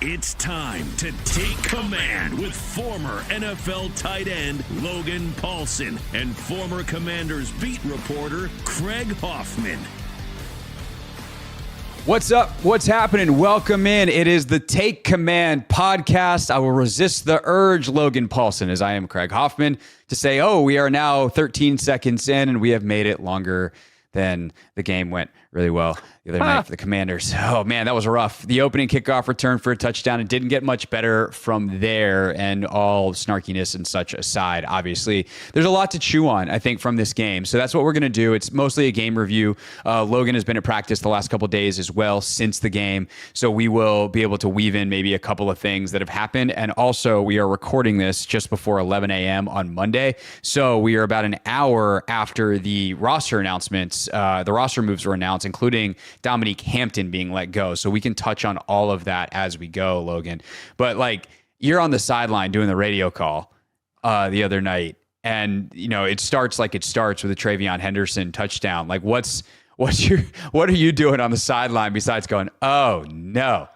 It's time to take command with former NFL tight end Logan Paulsen and former Commanders beat reporter Craig Hoffman. What's up? What's happening? Welcome in. It is the Take Command podcast. I will resist the urge, Logan Paulsen, as I am Craig Hoffman, to say, we are now 13 seconds in and we have made it longer than the game went really well the other night for the Commanders. Oh, man, that was rough. The opening kickoff return for a touchdown. It didn't get much better from there, and all snarkiness and such aside, obviously. There's a lot to chew on, I think, from this game. So that's what we're going to do. It's mostly a game review. Logan has been at practice the last couple of days as well since the game. So we will be able to weave in maybe a couple of things that have happened. And also, we are recording this just before 11 a.m. on Monday. So we are about an hour after the roster announcements. The roster moves were announced, including Dominique Hampton being let go. So we can touch on all of that as we go, Logan. But you're on the sideline doing the radio call the other night, and it starts with the Travion Henderson touchdown. What are you doing on the sideline besides going, oh no?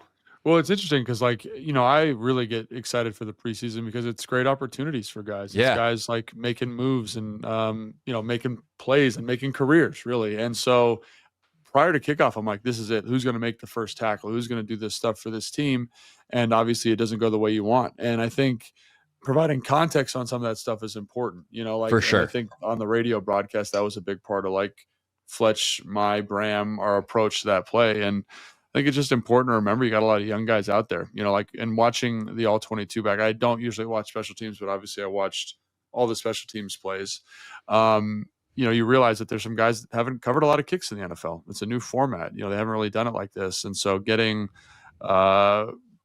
Well, it's interesting because, I really get excited for the preseason because it's great opportunities for guys. It's guys making moves and, making plays and making careers, really. And so prior to kickoff, I'm like, this is it. Who's going to make the first tackle? Who's going to do this stuff for this team? And obviously it doesn't go the way you want. And I think providing context on some of that stuff is important, for sure. I think on the radio broadcast, that was a big part of Fletch, Bram, our approach to that play. And I think it's just important to remember you got a lot of young guys out there, and watching the all 22 back. I don't usually watch special teams, but obviously I watched all the special teams plays. You realize that there's some guys that haven't covered a lot of kicks in the NFL. It's a new format. They haven't really done it like this. And so getting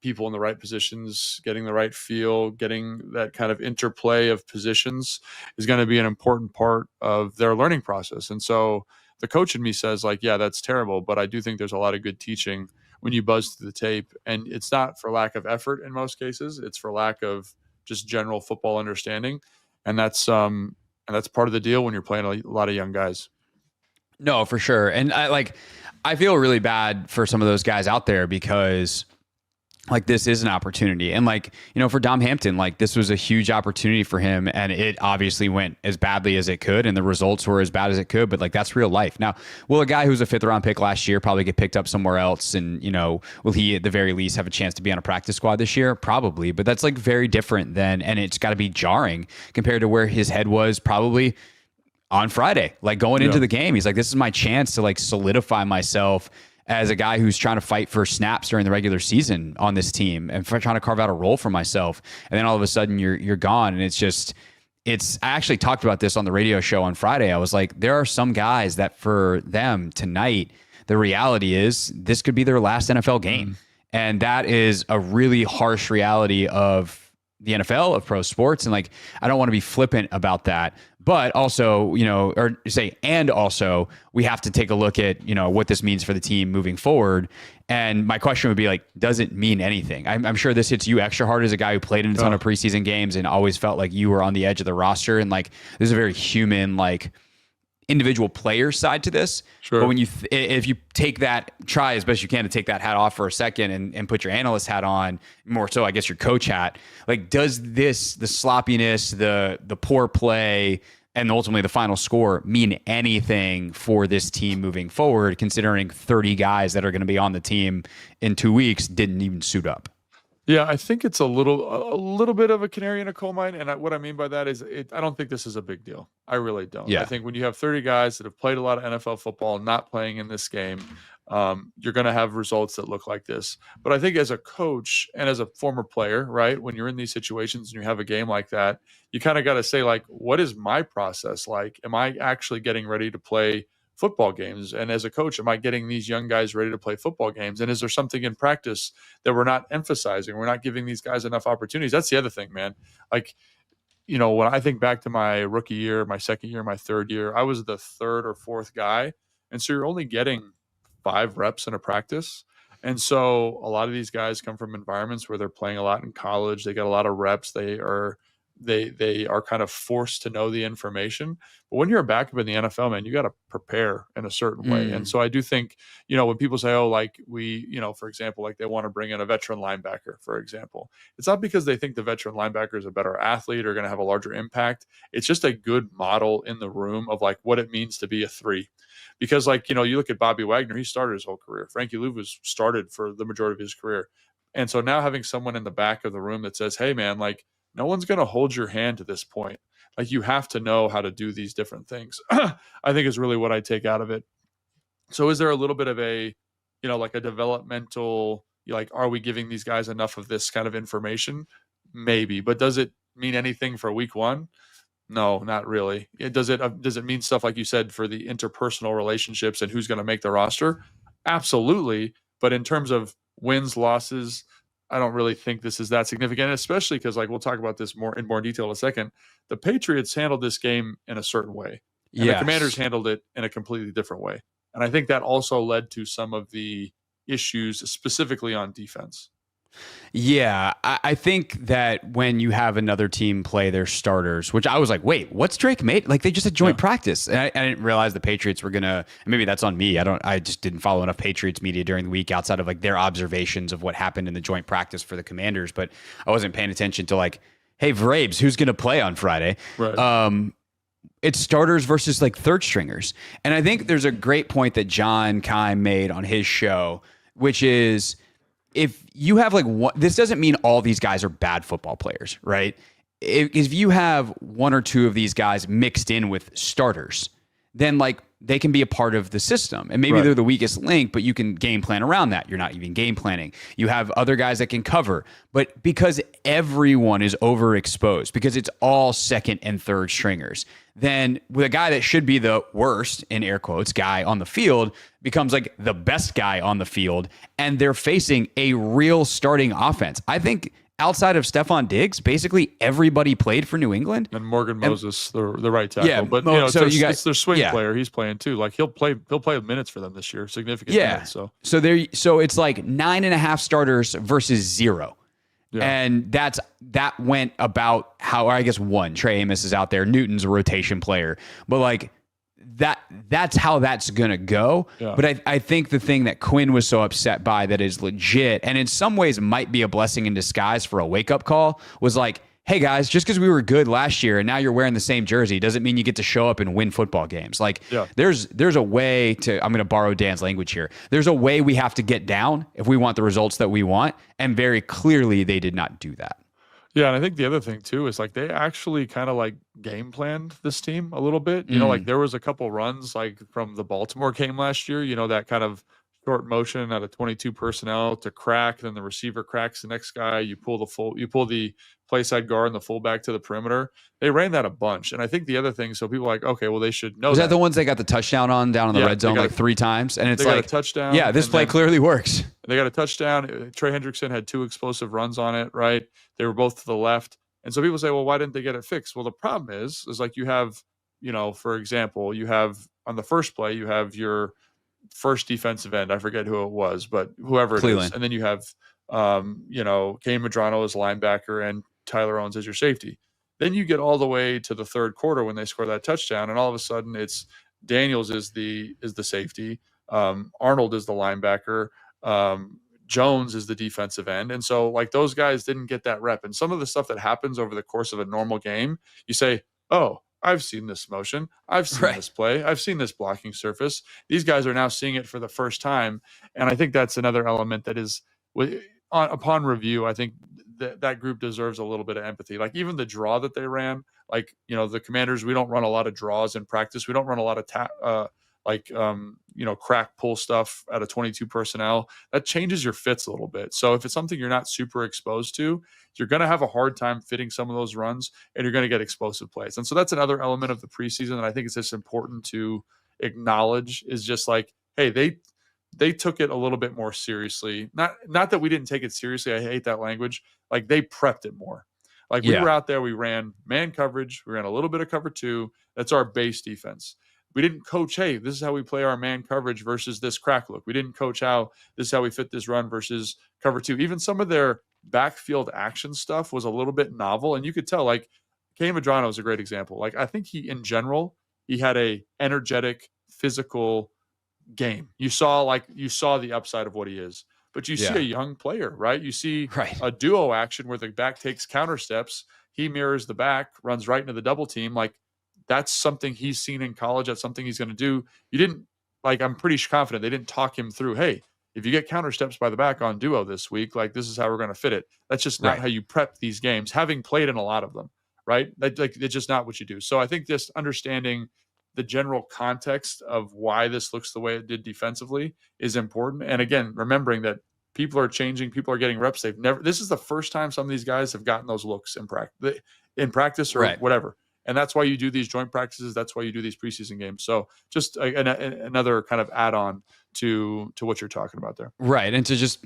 people in the right positions, getting the right feel, getting that kind of interplay of positions is going to be an important part of their learning process. And so the coach in me says that's terrible, but I do think there's a lot of good teaching when you buzz through the tape, and it's not for lack of effort in most cases. It's for lack of just general football understanding. And that's part of the deal when you're playing a lot of young guys. No, for sure. And I feel really bad for some of those guys out there because this is an opportunity. And for Dom Hampton, this was a huge opportunity for him, and it obviously went as badly as it could and the results were as bad as it could, but that's real life. Now, will a guy who's a 5th round pick last year probably get picked up somewhere else? And, will he at the very least have a chance to be on a practice squad this year? Probably, but that's very different and it's got to be jarring compared to where his head was probably on Friday, going into the game. He's this is my chance to solidify myself as a guy who's trying to fight for snaps during the regular season on this team and for trying to carve out a role for myself. And then all of a sudden you're gone. And I actually talked about this on the radio show on Friday. I was like, there are some guys that for them tonight, the reality is this could be their last NFL game. And that is a really harsh reality of the NFL, of pro sports. And I don't want to be flippant about that, but also, also we have to take a look at, what this means for the team moving forward. And my question would be does it mean anything? I'm sure this hits you extra hard as a guy who played in a ton of preseason games and always felt like you were on the edge of the roster. And there's a very human, individual player side to this. Sure. But when if you take that, try as best you can to take that hat off for a second and put your analyst hat on, more so I guess your coach hat, does the sloppiness, the poor play, and ultimately the final score mean anything for this team moving forward, considering 30 guys that are going to be on the team in 2 weeks didn't even suit up? Yeah, I think it's a little bit of a canary in a coal mine. And what I mean by that is I don't think this is a big deal. I really don't. Yeah. I think when you have 30 guys that have played a lot of NFL football, not playing in this game, you're going to have results that look like this. But I think as a coach and as a former player, right, when you're in these situations and you have a game like that, you kind of got to say, what is my process like? Am I actually getting ready to play football games? And as a coach, am I getting these young guys ready to play football games? And is there something in practice that we're not emphasizing? We're not giving these guys enough opportunities. That's the other thing, man. When I think back to my rookie year, my second year, my third year, I was the 3rd or 4th guy. And so you're only getting 5 reps in a practice. And so a lot of these guys come from environments where they're playing a lot in college. They get a lot of reps. They are they are kind of forced to know the information. But when you're a backup in the NFL, man, you got to prepare in a certain way. And so I do think, when people say, oh, like for example, like they want to bring in a veteran linebacker, for example, it's not because they think the veteran linebacker is a better athlete or going to have a larger impact. It's just a good model in the room of like what it means to be a 3. Because like, you look at Bobby Wagner, he started his whole career. Frankie Lou was started for the majority of his career. And so now having someone in the back of the room that says, hey, man, like no one's going to hold your hand to this point. Like you have to know how to do these different things. I think is really what I take out of it. So is there a little bit of a, like a developmental, like, are we giving these guys enough of this kind of information? Maybe, but does it mean anything for week 1? No, not really. Does it mean stuff like you said for the interpersonal relationships and who's going to make the roster? Absolutely. But in terms of wins, losses, I don't really think this is that significant, especially because like we'll talk about this in more detail in a second. The Patriots handled this game in a certain way. And the Commanders handled it in a completely different way. And I think that also led to some of the issues specifically on defense. Yeah, I think that when you have another team play their starters, which I was like, wait, what's Drake made? Like they just had joint practice. And I didn't realize the Patriots were going to, maybe that's on me. I just didn't follow enough Patriots media during the week outside of like their observations of what happened in the joint practice for the Commanders. But I wasn't paying attention to like, hey, Vrabes, who's going to play on Friday? Right. It's starters versus like third stringers. And I think there's a great point that John Keim made on his show, which is, if you have like one, this doesn't mean all these guys are bad football players, right? If you have one or two of these guys mixed in with starters, then like they can be a part of the system. And maybe they're the weakest link, but you can game plan around that. You're not even game planning. You have other guys that can cover. But because everyone is overexposed, because it's all second and third stringers, then with a guy that should be the worst, in air quotes, guy on the field becomes like the best guy on the field, and they're facing a real starting offense. I think outside of Stephon Diggs, basically everybody played for New England. And Morgan Moses, the right tackle. Yeah, but it's their swing player. He's playing too. Like he'll play minutes for them this year, significant minutes. So it's like 9.5 starters versus 0. Yeah. And that went about how, or I guess 1, Trey Amos is out there. Newton's a rotation player, but like that's how that's going to go. Yeah. But I think the thing that Quinn was so upset by that is legit, and in some ways might be a blessing in disguise for a wake up call, was like, hey guys, just because we were good last year and now you're wearing the same jersey doesn't mean you get to show up and win football games. Like there's a way to, I'm going to borrow Dan's language here. There's a way we have to get down if we want the results that we want. And very clearly they did not do that. Yeah. And I think the other thing too, is like they actually kind of like game planned this team a little bit, like there was a couple runs like from the Baltimore game last year, that kind of short motion out of 22 personnel to crack, then the receiver cracks the next guy. You pull the play side guard and the fullback to the perimeter. They ran that a bunch. And I think the other thing, so people are like, okay, well, they should know. Was that the ones they got the touchdown on down in the red zone like 3 times? And it's they like got a touchdown. Yeah, this play clearly works. They got a touchdown. Trey Hendrickson had 2 explosive runs on it, right? They were both to the left. And so people say, well, why didn't they get it fixed? Well, the problem is like you have, for example, you have on the first play, you have your first defensive end. I forget who it was, but whoever it is. And then you have, Kane Medrano as linebacker and Tyler Owens as your safety. Then you get all the way to the third quarter when they score that touchdown, and all of a sudden it's Daniels is the safety, Arnold is the linebacker, Jones is the defensive end. And so like those guys didn't get that rep. And some of the stuff that happens over the course of a normal game, you say, oh, I've seen this motion. I've seen this play. I've seen this blocking surface. These guys are now seeing it for the first time. And I think that's another element that is, upon review, I think that group deserves a little bit of empathy. Like even the draw that they ran, like, the Commanders, we don't run a lot of draws in practice. We don't run a lot of crack pull stuff out of 22 personnel. That changes your fits a little bit. So if it's something you're not super exposed to, you're going to have a hard time fitting some of those runs, and you're going to get explosive plays. And so that's another element of the preseason that I think is just important to acknowledge, is just like, hey, they took it a little bit more seriously. Not that we didn't take it seriously. I hate that language. Like they prepped it more. Like we were out there, we ran man coverage. We ran a little bit of cover 2. That's our base defense. We didn't coach, hey, this is how we play our man coverage versus this crack look. We didn't coach how this is how we fit this run versus cover 2. Even some of their backfield action stuff was a little bit novel. And you could tell, like, Kane Medrano is a great example. Like, I think in general, he had a energetic, physical game. You saw the upside of what he is, but you see a young player, right? You see a duo action where the back takes counter steps. He mirrors the back, runs right into the double team. Like, that's something he's seen in college. That's something he's going to do. I'm pretty confident they didn't talk him through, hey, if you get counter steps by the back on duo this week, like, this is how we're going to fit it. That's just not how you prep these games, having played in a lot of them, right? It's just not what you do. So I think just understanding the general context of why this looks the way it did defensively is important. And again, remembering that people are changing, people are getting reps. This is the first time some of these guys have gotten those looks in practice or whatever. And that's why you do these joint practices. That's why you do these preseason games. So just another kind of add-on to what you're talking about there. Right. And to just,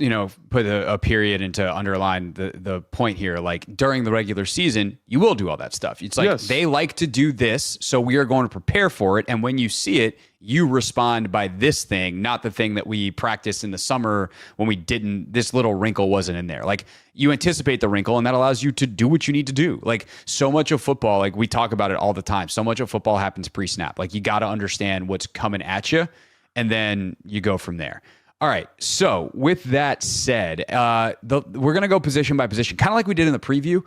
put a period and to underline the point here, like, during the regular season, you will do all that stuff. It's like, they like to do this, so we are going to prepare for it. And when you see it, you respond by this thing, not the thing that we practiced in the summer when we didn't, this little wrinkle wasn't in there. Like, you anticipate the wrinkle, and that allows you to do what you need to do. Like, so much of football, like, we talk about it all the time. So much of football happens pre-snap. Like, you got to understand what's coming at you, and then you go from there. All right. So with that said, we're going to go position by position, kind of like we did in the preview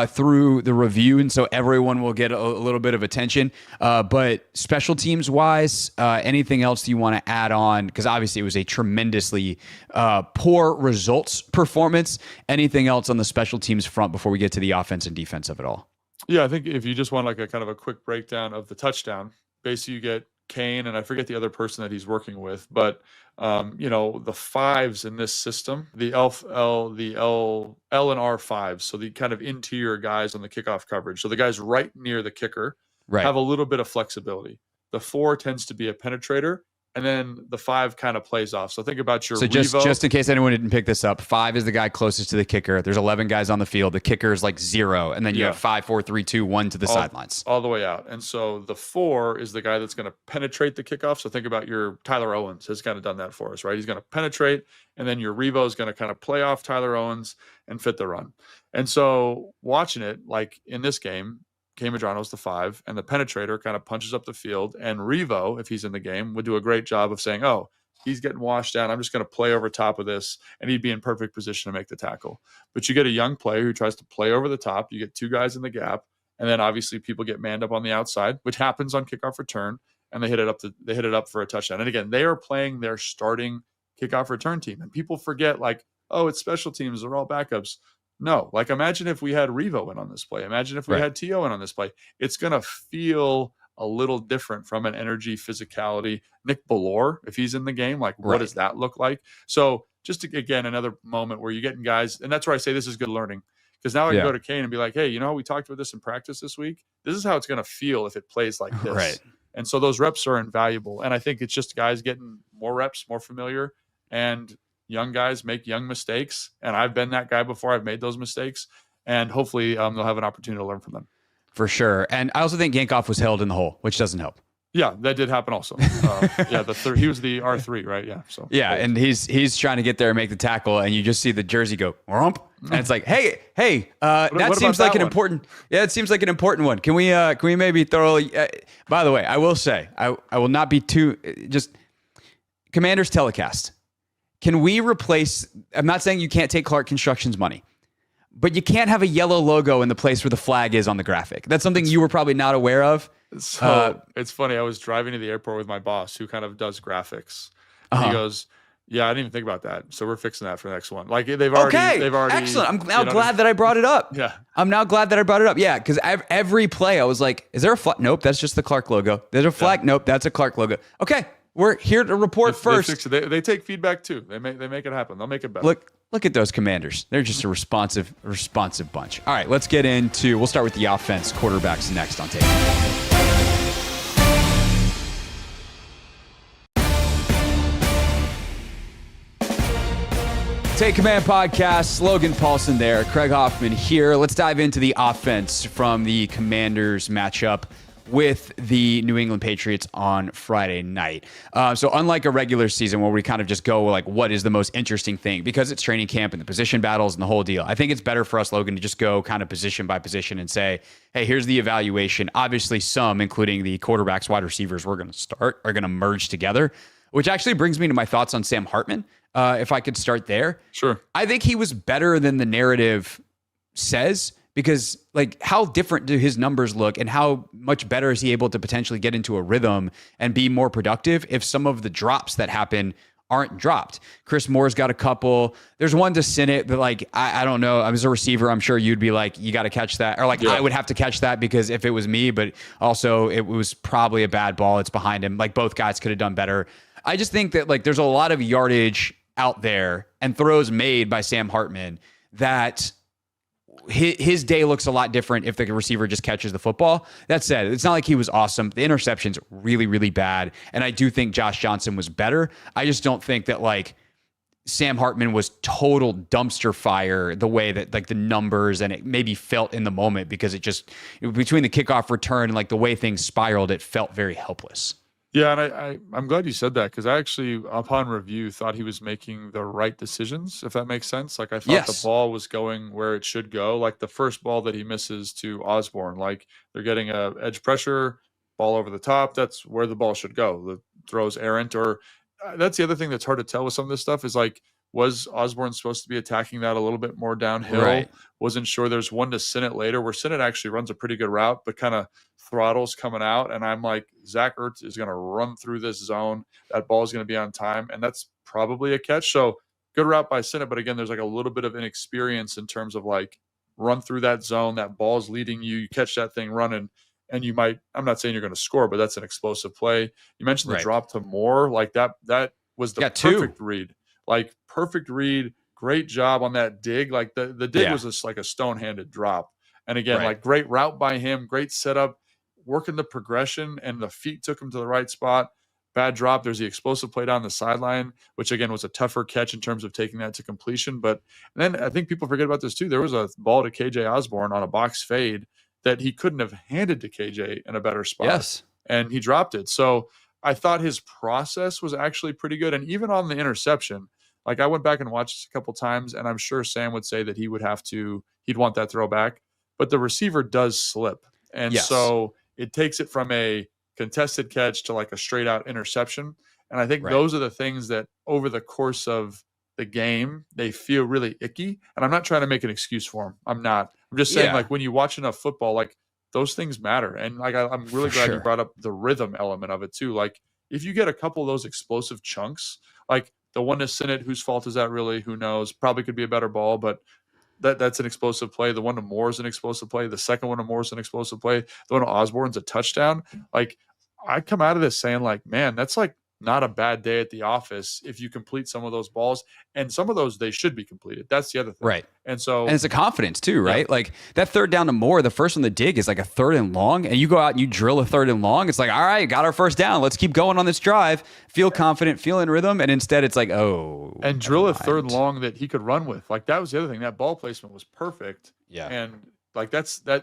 through the review. And so everyone will get a little bit of attention. But special teams wise, anything else you want to add on? Because obviously it was a tremendously poor results performance. Anything else on the special teams front before we get to the offense and defense of it all? Yeah, I think if you just want like a kind of a quick breakdown of the touchdown, basically you get Kane, and I forget the other person that he's working with, but the fives in this system, the L and R fives, so the kind of interior guys on the kickoff coverage, so the guys right near the kicker have a little bit of flexibility. The 4 tends to be a penetrator, and then the 5 kind of plays off. So think about your Revo. Just in case anyone didn't pick this up, 5 is the guy closest to the kicker. There's 11 guys on the field. The kicker is like 0, and then you have 5, 4, 3, 2, 1 to the sidelines. All the way out. And so the 4 is the guy that's going to penetrate the kickoff. So think about your Tyler Owens has kind of done that for us, right? He's going to penetrate, and then your Revo is going to kind of play off Tyler Owens and fit the run. And so watching it, like in this game, Kane Medrano's the 5, and the penetrator kind of punches up the field. And Revo, if he's in the game, would do a great job of saying, oh, he's getting washed down. I'm just going to play over top of this, and he'd be in perfect position to make the tackle. But you get a young player who tries to play over the top. You get 2 guys in the gap, and then obviously people get manned up on the outside, which happens on kickoff return, and they hit it up for a touchdown. And again, they are playing their starting kickoff return team, and people forget, like, oh, it's special teams, they're all backups. No, like, imagine if we had Revo in on this play. Imagine if we had T.O. in on this play. It's going to feel a little different from an energy, physicality. Nick Ballore, if he's in the game, like, what does that look like? So just again, another moment where you're getting guys, and that's where I say this is good learning. Because now I can go to Kane and be like, hey, we talked about this in practice this week. This is how it's going to feel if it plays like this. Right. And so those reps are invaluable. And I think it's just guys getting more reps, more familiar, and young guys make young mistakes, and I've been that guy before. I've made those mistakes, and hopefully they'll have an opportunity to learn from them. For sure. And I also think Yankoff was held in the hole, which doesn't help. Yeah, that did happen also. He was the R3, right? Yeah. So and he's trying to get there and make the tackle, and you just see the jersey go rump, and it's like, hey, that seems like an important. Yeah, it seems like an important one. Can we maybe throw? By the way, I will say I will not be too just Commanders telecast. Can we replace, I'm not saying you can't take Clark Construction's money, but you can't have a yellow logo in the place where the flag is on the graphic. That's something you were probably not aware of. So it's funny. I was driving to the airport with my boss who kind of does graphics. And he goes, yeah, I didn't even think about that. So we're fixing that for the next one. Like they've already excellent. I'm now glad that I brought it up. Yeah. I'm now glad that I brought it up. Yeah. Cause every play I was like, is there a flag? Nope. That's just the Clark logo. There's a flag. Nope. That's a Clark logo. Okay. We're here to report first. They take feedback too. They make it happen. They'll make it better. Look at those Commanders. They're just a responsive bunch. All right, let's get into. We'll start with the offense. Quarterbacks next on tape. Take Command Podcast. Logan Paulsen there. Craig Hoffman here. Let's dive into the offense from the Commanders matchup with the New England Patriots on Friday night. So unlike a regular season where we kind of just go like, what is the most interesting thing? Because it's training camp and the position battles and the whole deal. I think it's better for us, Logan, to just go kind of position by position and say, hey, here's the evaluation. Obviously some, including the quarterbacks, wide receivers we're going to start, are going to merge together, which actually brings me to my thoughts on Sam Hartman. If I could start there. Sure. I think he was better than the narrative says, because like, how different do his numbers look and how much better is he able to potentially get into a rhythm and be more productive if some of the drops that happen aren't dropped? Chris Moore's got a couple. There's one to Sinnott, but like, I don't know. As a receiver, I'm sure you'd be like, you got to catch that. Or like, I would have to catch that because if it was me, but also it was probably a bad ball. It's behind him. Like, both guys could have done better. I just think that like, there's a lot of yardage out there and throws made by Sam Hartman that his day looks a lot different if the receiver just catches the football. That said, it's not like he was awesome. The interception's really, really bad. And I do think Josh Johnson was better. I just don't think that like Sam Hartman was total dumpster fire the way that like the numbers and it maybe felt in the moment, because it just, between the kickoff return and like the way things spiraled, it felt very helpless. Yeah, and I'm glad you said that, because I actually, upon review, thought he was making the right decisions, if that makes sense. Like, I thought the ball was going where it should go. Like, the first ball that he misses to Osborne, like, they're getting a edge pressure, ball over the top. That's where the ball should go. The throw's errant. Or that's the other thing that's hard to tell with some of this stuff is, like, was Osborne supposed to be attacking that a little bit more downhill? Right. Wasn't sure. There's one to Sinnott later where Sinnott actually runs a pretty good route, but kind of throttles coming out. And I'm like, Zach Ertz is going to run through this zone. That ball is going to be on time. And that's probably a catch. So good route by Sinnott. But again, there's like a little bit of inexperience in terms of like, run through that zone. That ball's leading you. You catch that thing running. And you might, I'm not saying you're going to score, but that's an explosive play. You mentioned the drop to Moore. Like that was the perfect read. Like, perfect read, great job on that dig. Like the dig was just like a stone-handed drop. And again, like, great route by him, great setup, working the progression, and the feet took him to the right spot. Bad drop. There's the explosive play down the sideline, which again was a tougher catch in terms of taking that to completion. But then I think people forget about this too. There was a ball to KJ Osborne on a box fade that he couldn't have handed to KJ in a better spot. Yes. And he dropped it. So I thought his process was actually pretty good. And even on the interception, like, I went back and watched this a couple times, and I'm sure Sam would say that he'd want that throw back, but the receiver does slip. And so it takes it from a contested catch to like a straight out interception. And I think those are the things that over the course of the game, they feel really icky. And I'm not trying to make an excuse for him. I'm not. I'm just saying, like, when you watch enough football, like, those things matter. And like, I'm really glad you brought up the rhythm element of it too. Like, if you get a couple of those explosive chunks, like the one to Sinnott, whose fault is that really? Who knows? Probably could be a better ball, but that's an explosive play. The one to Moore is an explosive play. The second one to Moore is an explosive play. The one to Osborne's a touchdown. Like, I come out of this saying, like, man, that's like not a bad day at the office if you complete some of those balls. And some of those, they should be completed. That's the other thing. Right. And it's a confidence too, right? Yeah. Like, that third down to Moore, the first one the dig is like a 3rd and long, and you go out and you drill a 3rd and long. It's like, all right, got our first down. Let's keep going on this drive. Feel confident, feel in rhythm. And instead it's like, and drill a 3rd and long that he could run with. Like, that was the other thing. That ball placement was perfect. Yeah. And like,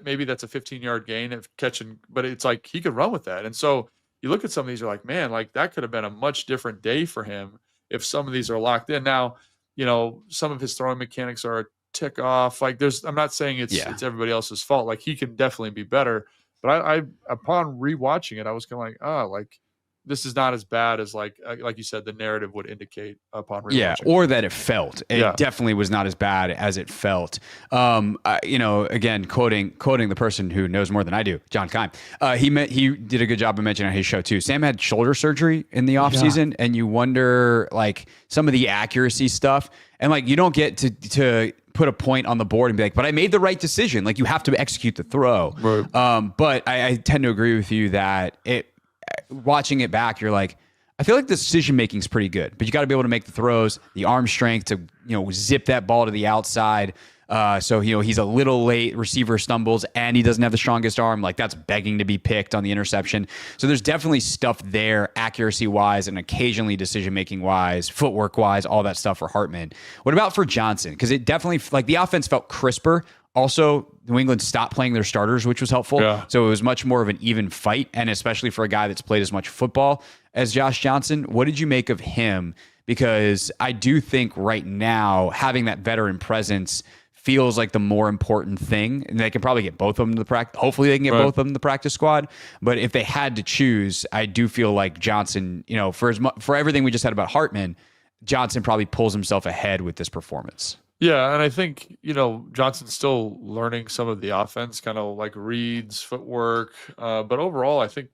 maybe that's a 15-yard gain of catching, but it's like he could run with that. And so you look at some of these, you're like, man, like, that could have been a much different day for him if some of these are locked in. Now, you know, some of his throwing mechanics are a tick off. Like, I'm not saying it's everybody else's fault. Like, he can definitely be better. But I upon rewatching it, I was kind of like, oh, like, this is not as bad as like you said, the narrative would indicate upon rewatching. Yeah, or that it felt. It definitely was not as bad as it felt. You know, again, quoting the person who knows more than I do, John Keim. He did a good job of mentioning on his show too. Sam had shoulder surgery in the offseason, and you wonder like some of the accuracy stuff, and like you don't get to put a point on the board and be like, but I made the right decision. Like, you have to execute the throw. Right. But I tend to agree with you that watching it back, you're like, I feel like the decision making is pretty good, but you got to be able to make the throws, the arm strength to, you know, zip that ball to the outside. So, you know, he's a little late, receiver stumbles, and he doesn't have the strongest arm. Like, that's begging to be picked on the interception. So there's definitely stuff there, accuracy wise, and occasionally decision making wise, footwork wise, all that stuff for Hartman. What about for Johnson? Because it definitely, like, the offense felt crisper Also, New England stopped playing their starters, which was helpful. Yeah. So it was much more of an even fight, and especially for a guy that's played as much football as Josh Johnson. What did you make of him? Because I do think right now having that veteran presence feels like the more important thing. And they can probably get both of them to the practice. Hopefully they can get both of them to the practice squad. But if they had to choose, I do feel like Johnson, for everything we just said about Hartman, Johnson probably pulls himself ahead with this performance. Yeah, and I think, Johnson's still learning some of the offense, kind of like reads, footwork. But overall, I think,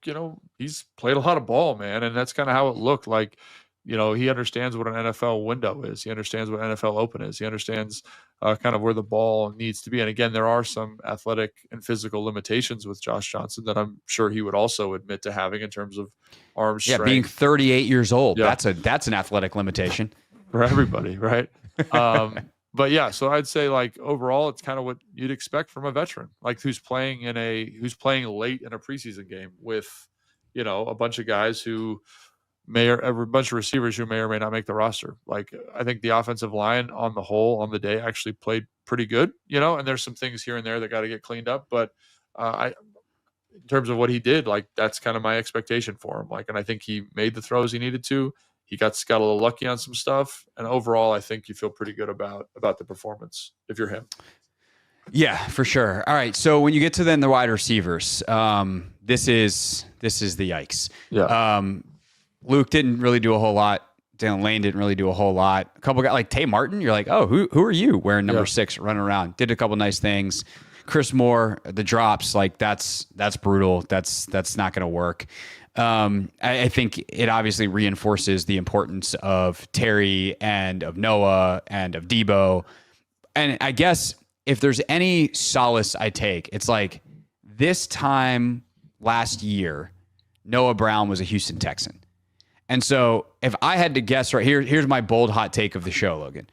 he's played a lot of ball, man. And that's kind of how it looked like. He understands what an NFL window is. He understands what NFL open is. He understands kind of where the ball needs to be. And again, there are some athletic and physical limitations with Josh Johnson that I'm sure he would also admit to having in terms of arm strength. Yeah, being 38 years old, Yeah. that's an athletic limitation. For everybody, right? But yeah, so I'd say like overall, it's kind of what you'd expect from a veteran, like who's playing late in a preseason game with, a bunch of guys who a bunch of receivers who may or may not make the roster. Like I think the offensive line on the whole on the day actually played pretty good, and there's some things here and there that got to get cleaned up. But in terms of what he did, like that's kind of my expectation for him. Like, and I think he made the throws he needed to. He got a little lucky on some stuff, and overall, I think you feel pretty good about the performance if you're him. Yeah, for sure. All right, so when you get to then the wide receivers, this is the yikes. Yeah. Luke didn't really do a whole lot. Dalen Lane didn't really do a whole lot. A couple guys like Tay Martin, you're like, oh, who are you wearing number 6 running around? Did a couple nice things. Chris Moore, the drops, like that's brutal. That's not going to work. I think it obviously reinforces the importance of Terry and of Noah and of Debo. And I guess if there's any solace I take, it's like this time last year, Noah Brown was a Houston Texan. And so if I had to guess right here, here's my bold hot take of the show, Logan.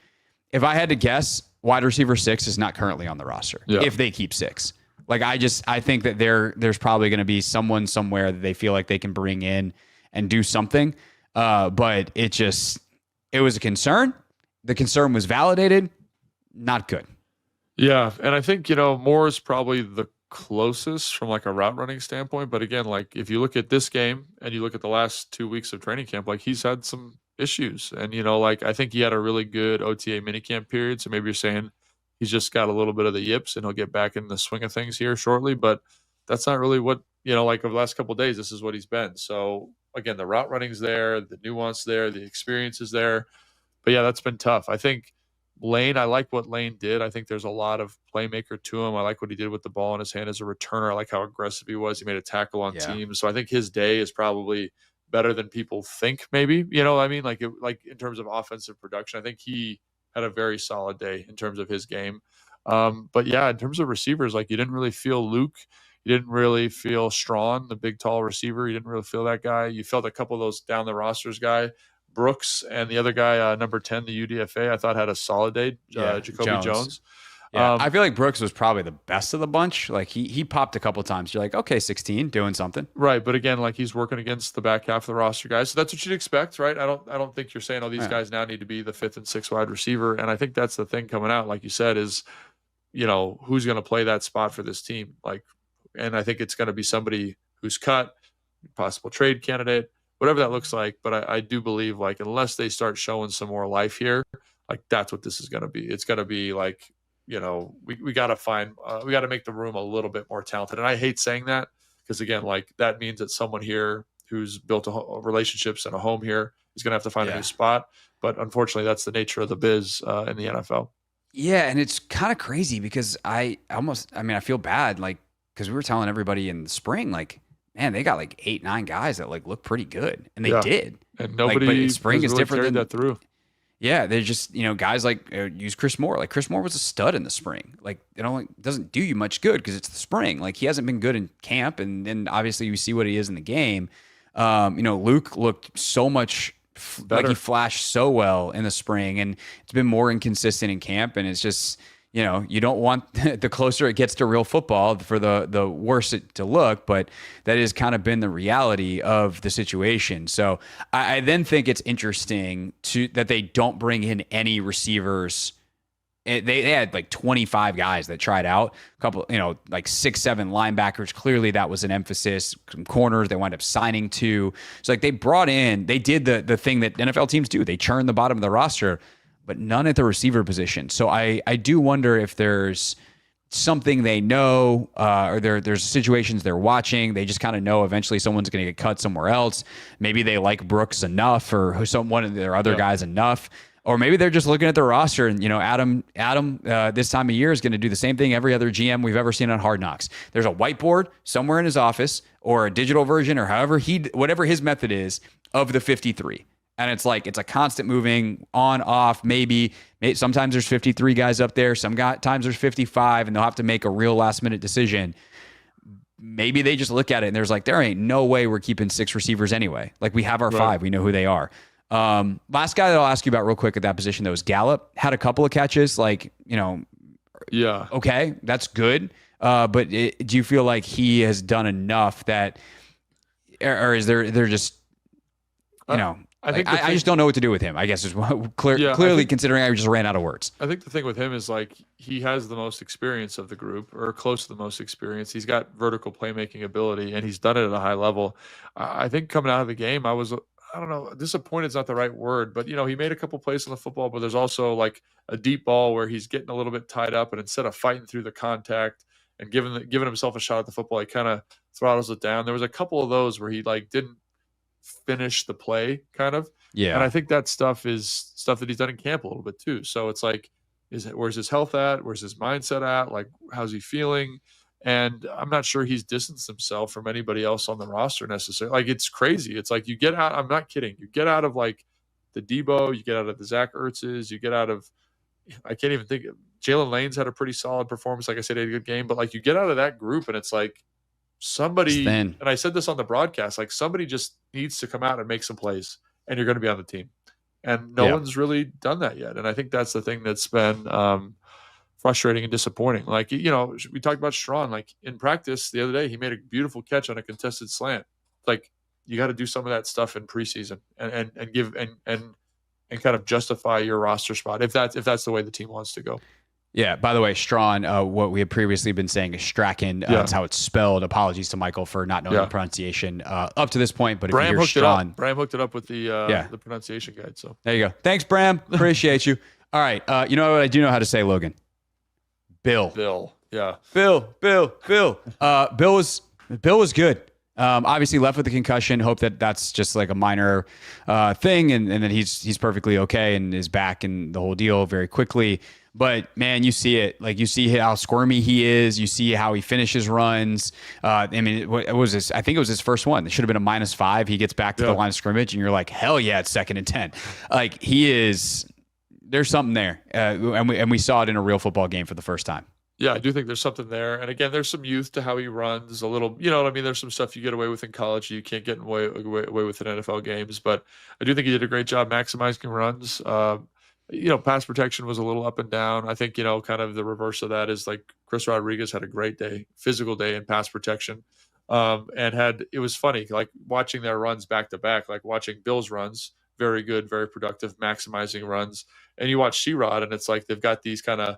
If I had to guess, wide receiver 6 is not currently on the roster if they keep 6. Like I think that there's probably going to be someone somewhere that they feel like they can bring in and do something. But it was a concern. The concern was validated. Not good. Yeah. And I think, Moore is probably the closest from like a route running standpoint. But again, like if you look at this game and you look at the last 2 weeks of training camp, like he's had some issues. And, like I think he had a really good OTA minicamp period. So maybe you're saying he's just got a little bit of the yips and he'll get back in the swing of things here shortly. But that's not really what, like over the last couple of days, this is what he's been. So again, the route running's there, the nuance there, the experience is there. But yeah, that's been tough. I think Lane, I like what Lane did. I think there's a lot of playmaker to him. I like what he did with the ball in his hand as a returner. I like how aggressive he was. He made a tackle on teams. So I think his day is probably better than people think maybe, what I mean? Like in terms of offensive production, I think he had a very solid day in terms of his game. But yeah, in terms of receivers, like you didn't really feel Luke. You didn't really feel Strawn, the big, tall receiver. You didn't really feel that guy. You felt a couple of those down the rosters guy. Brooks and the other guy, number 10, the UDFA, I thought had a solid day. Jacoby Jones. Yeah, I feel like Brooks was probably the best of the bunch. Like he popped a couple times. You're like, okay, 16, doing something. Right, but again, like he's working against the back half of the roster guys. So that's what you'd expect, right? I don't think you're saying, these guys now need to be the 5th and 6th wide receiver. And I think that's the thing coming out, like you said, is, who's going to play that spot for this team? Like, and I think it's going to be somebody who's cut, possible trade candidate, whatever that looks like. But I do believe, like, unless they start showing some more life here, like that's what this is going to be. It's going to be like, we got to we got to make the room a little bit more talented. And I hate saying that because again, like that means that someone here who's built relationships and a home here is going to have to find a new spot. But unfortunately, that's the nature of the biz in the NFL. Yeah. And it's kind of crazy because I feel bad, like, because we were telling everybody in the spring, like, man, they got like 8-9 guys that like look pretty good. And they did. And nobody but spring is really different than that through. Yeah, they're just, guys like use Chris Moore. Like Chris Moore was a stud in the spring. Like it doesn't do you much good because it's the spring. Like he hasn't been good in camp, and then obviously you see what he is in the game. Luke looked so much better. Like he flashed so well in the spring, and it's been more inconsistent in camp. And it's just, you don't want the closer it gets to real football for the worse it to look, but that has kind of been the reality of the situation. So I then think it's interesting that they don't bring in any receivers they had like 25 guys that tried out, a couple, like 6-7 linebackers. Clearly that was an emphasis. Some corners they wound up signing to. So like they did the thing that NFL teams do. They churn the bottom of the roster, but none at the receiver position. So I do wonder if there's something they know, or there's situations they're watching. They just kind of know eventually someone's going to get cut somewhere else. Maybe they like Brooks enough, or one of their other guys enough, or maybe they're just looking at their roster and Adam this time of year is going to do the same thing every other GM we've ever seen on Hard Knocks. There's a whiteboard somewhere in his office or a digital version or whatever his method is of the 53. And it's like, it's a constant moving on, off, maybe sometimes there's 53 guys up there. Sometimes there's 55 and they'll have to make a real last minute decision. Maybe they just look at it and there's like, there ain't no way we're keeping 6 receivers anyway. Like we have our 5, we know who they are. Last guy that I'll ask you about real quick at that position though is Gallup. Had a couple of catches, like, okay, that's good. But do you feel like he has done enough that, or is they're just, I just don't know what to do with him, I guess is clearly considering I just ran out of words. I think the thing with him is like he has the most experience of the group, or close to the most experience. He's got vertical playmaking ability and he's done it at a high level. I think coming out of the game, I don't know, disappointed is not the right word, but he made a couple plays on the football, but there's also like a deep ball where he's getting a little bit tied up, and instead of fighting through the contact and giving himself a shot at the football, he kind of throttles it down. There was a couple of those where he like didn't finish the play kind of. Yeah. And I think that stuff is stuff that he's done in camp a little bit too. So it's like, where's his health at? Where's his mindset at? Like, how's he feeling? And I'm not sure he's distanced himself from anybody else on the roster necessarily. Like, it's crazy. It's like you get out, I'm not kidding. You get out of like the Debo, you get out of the Zach Ertzes, you get out of, I can't even think, Jalen Lane's had a pretty solid performance. Like I said, he had a good game, but like you get out of that group and it's like, somebody, and I said this on the broadcast, like somebody just needs to come out and make some plays and you're going to be on the team. And no one's really done that yet. And I think that's the thing that's been frustrating and disappointing. Like, we talked about Strawn, like in practice the other day, he made a beautiful catch on a contested slant. Like, you got to do some of that stuff in preseason and give and kind of justify your roster spot if that's the way the team wants to go. Yeah, by the way, Strawn, what we had previously been saying is Strachan. That's how it's spelled. Apologies to Michael for not knowing the pronunciation up to this point. But Bram if you hear Strawn, Bram hooked it up with the pronunciation guide. So there you go. Thanks, Bram. Appreciate you. All right. You know what I do know how to say, Logan? Bill. Yeah. Bill. Bill was good. Obviously left with the concussion. Hope that's just like a minor thing, and then he's perfectly okay and is back in the whole deal very quickly. But man, you see it. Like, you see how squirmy he is. You see how he finishes runs. I mean, it was this. I think it was his first one. It should have been a -5. He gets back to the line of scrimmage, and you're like, hell yeah, it's 2nd and 10. Like, he is. There's something there, and we saw it in a real football game for the first time. Yeah, I do think there's something there. And again, there's some youth to how he runs a little, you know what I mean? There's some stuff you get away with in college you can't get away with in NFL games. But I do think he did a great job maximizing runs. Pass protection was a little up and down. I think, kind of the reverse of that is like Chris Rodriguez had a great day, physical day in pass protection. It was funny, like watching their runs back to back, like watching Bill's runs, very good, very productive, maximizing runs. And you watch C-Rod and it's like they've got these kind of,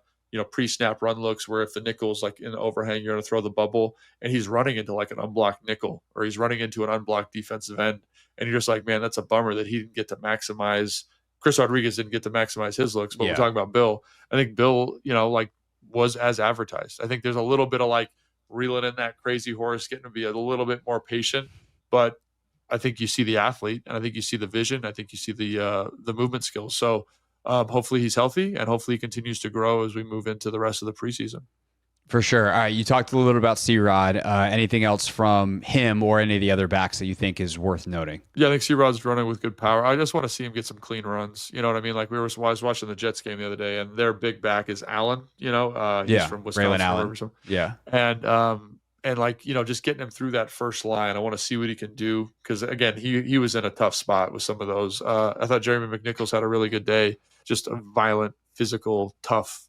pre-snap run looks where if the nickel's like in the overhang, you're going to throw the bubble, and he's running into like an unblocked nickel, or he's running into an unblocked defensive end. And you're just like, man, that's a bummer that he didn't get to maximize. Chris Rodriguez didn't get to maximize his looks, but we're talking about Bill. I think Bill, was as advertised. I think there's a little bit of like reeling in that crazy horse, getting to be a little bit more patient, but I think you see the athlete, and I think you see the vision. I think you see the movement skills. So hopefully he's healthy, and hopefully he continues to grow as we move into the rest of the preseason. For sure. All right. You talked a little bit about C-Rod. Anything else from him or any of the other backs that you think is worth noting? Yeah, I think C-Rod's running with good power. I just want to see him get some clean runs. You know what I mean? Like I was watching the Jets game the other day, and their big back is Allen. He's from Wisconsin. Raylan Allen. Yeah. And like, just getting him through that first line. I want to see what he can do, because again, he was in a tough spot with some of those. I thought Jeremy McNichols had a really good day. Just a violent, physical, tough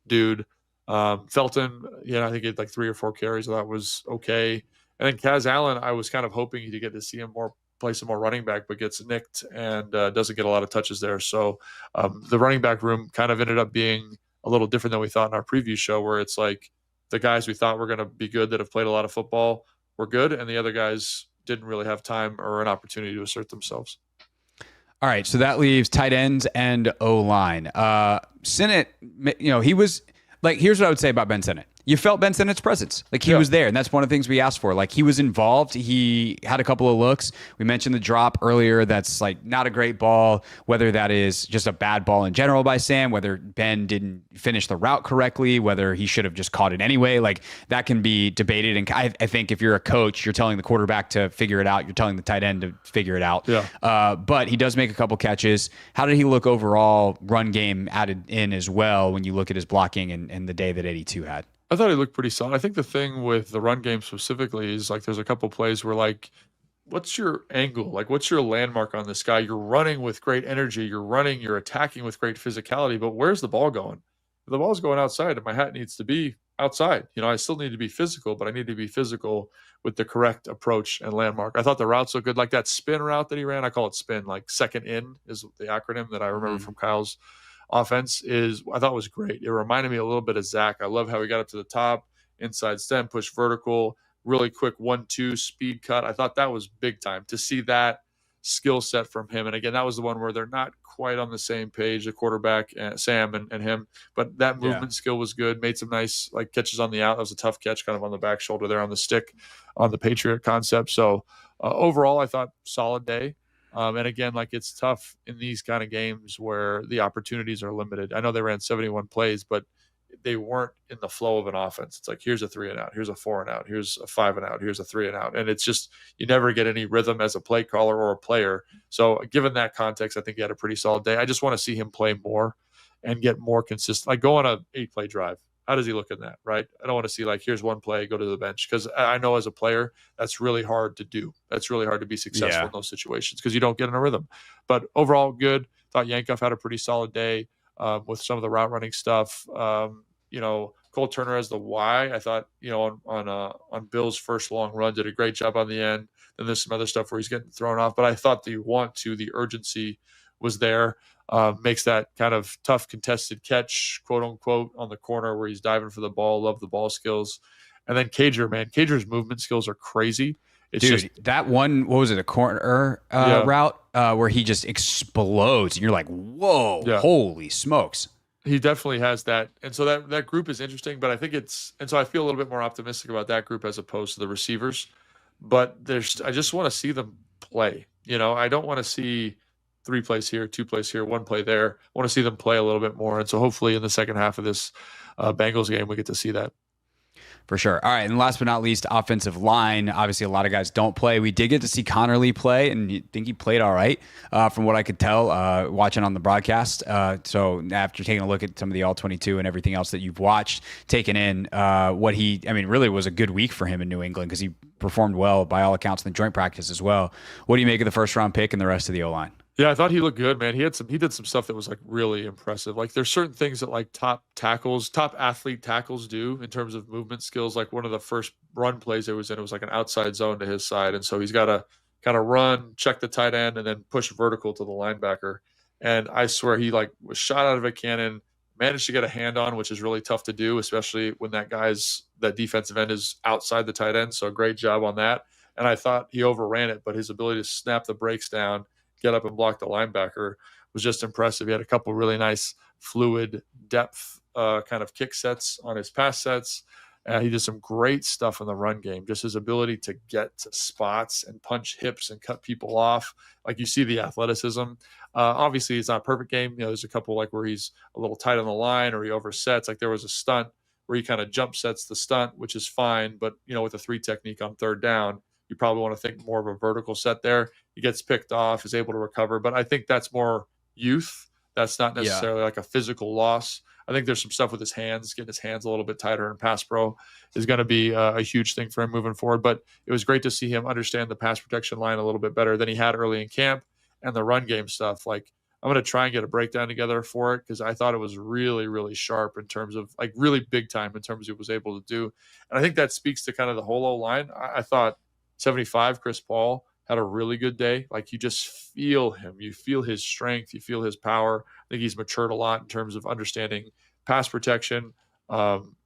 dude. Felton, I think he had like 3 or 4 carries. So that was okay. And then Kaz Allen, I was kind of hoping to get to see him play some more running back, but gets nicked and doesn't get a lot of touches there. So the running back room kind of ended up being a little different than we thought in our preview show, where it's like the guys we thought were going to be good that have played a lot of football were good, and the other guys didn't really have time or an opportunity to assert themselves. All right, so that leaves tight ends and O-line. Sinnott, he was like, here's what I would say about Ben Sinnott. You felt Ben Sinnott's presence. Like, he was there, and that's one of the things we asked for. Like, he was involved. He had a couple of looks. We mentioned the drop earlier. That's, like, not a great ball, whether that is just a bad ball in general by Sam, whether Ben didn't finish the route correctly, whether he should have just caught it anyway. Like, that can be debated. And I think if you're a coach, you're telling the quarterback to figure it out. You're telling the tight end to figure it out. Yeah. But he does make a couple catches. How did he look overall, run game added in as well, when you look at his blocking and the day that 82 had? I thought he looked pretty solid. I think the thing with the run game specifically is, like, there's a couple plays where, like, what's your angle? Like, what's your landmark on this guy? You're running with great energy. You're attacking with great physicality, but where's the ball going? If the ball's going outside, and my hat needs to be outside. I still need to be physical, but I need to be physical with the correct approach and landmark. I thought the routes looked good. Like that spin route that he ran, I call it spin, like second in is the acronym that I remember from Kyle's offense, I thought was great. It reminded me a little bit of Zach. I love how he got up to the top, inside stem, push vertical, really quick 1-2 speed cut. I thought that was big time to see that skill set from him. And again, that was the one where they're not quite on the same page, the quarterback, Sam and him, but that movement skill was good. Made some nice catches on the out. That was a tough catch kind of on the back shoulder there on the stick on the Patriot concept. So overall, I thought solid day. And again, it's tough in these kind of games where the opportunities are limited. I know they ran 71 plays, but they weren't in the flow of an offense. It's like, here's a 3 and out, here's a 4 and out, here's a 5 and out, here's a 3 and out. And it's just, you never get any rhythm as a play caller or a player. So given that context, I think he had a pretty solid day. I just want to see him play more and get more consistent. Like, go on a 8-play drive. How does he look in that, right? I don't want to see here's one play, go to the bench. Because I know as a player, that's really hard to do. That's really hard to be successful in those situations because you don't get in a rhythm. But overall, good. Thought Yankoff had a pretty solid day with some of the route running stuff. Cole Turner as the Y, I thought, on Bill's first long run, did a great job on the end. Then there's some other stuff where he's getting thrown off. But I thought the urgency was there. Makes that kind of tough contested catch, quote unquote, on the corner where he's diving for the ball. Love the ball skills. And then Cager's movement skills are crazy. That one, what was it, a corner route where he just explodes and you're like, whoa, holy smokes. He definitely has that. And so that group is interesting, but I think so I feel a little bit more optimistic about that group as opposed to the receivers. But I just want to see them play. I don't want to see 3 plays here, 2 plays here, 1 play there. I want to see them play a little bit more. And so hopefully in the second half of this Bengals game, we get to see that. For sure. All right. And last but not least, offensive line. Obviously, a lot of guys don't play. We did get to see Connerly play, and I think he played all right from what I could tell watching on the broadcast. So after taking a look at some of the All-22 and everything else that you've watched, taking in really was a good week for him in New England because he performed well by all accounts in the joint practice as well. What do you make of the first-round pick and the rest of the O-line? Yeah, I thought he looked good, man. He did some stuff that was really impressive. There's certain things that top athlete tackles do in terms of movement skills. Like one of the first run plays it was an outside zone to his side. And so he's got to kind of run, check the tight end, and then push vertical to the linebacker. And I swear he was shot out of a cannon, managed to get a hand on, which is really tough to do, especially when that defensive end is outside the tight end. So great job on that. And I thought he overran it, but his ability to snap the brakes down, get up and block the linebacker was just impressive. He had a couple really nice fluid depth kind of kick sets on his pass sets. He did some great stuff in the run game. Just his ability to get to spots and punch hips and cut people off. You see the athleticism. Obviously, it's not a perfect game. There's a couple where he's a little tight on the line or he oversets. There was a stunt where he kind of jump sets the stunt, which is fine. But, with the 3 technique on third down, you probably want to think more of a vertical set there. He gets picked off, is able to recover. But I think that's more youth. That's not necessarily a physical loss. I think there's some stuff with his hands, getting his hands a little bit tighter in pass pro is going to be a huge thing for him moving forward. But it was great to see him understand the pass protection line a little bit better than he had early in camp, and the run game stuff. I'm going to try and get a breakdown together for it because I thought it was really, really sharp in terms of really big time in terms of what he was able to do. And I think that speaks to kind of the whole O-line. I thought 75, Chris Paul had a really good day. You just feel him. You feel his strength. You feel his power. I think he's matured a lot in terms of understanding pass protection.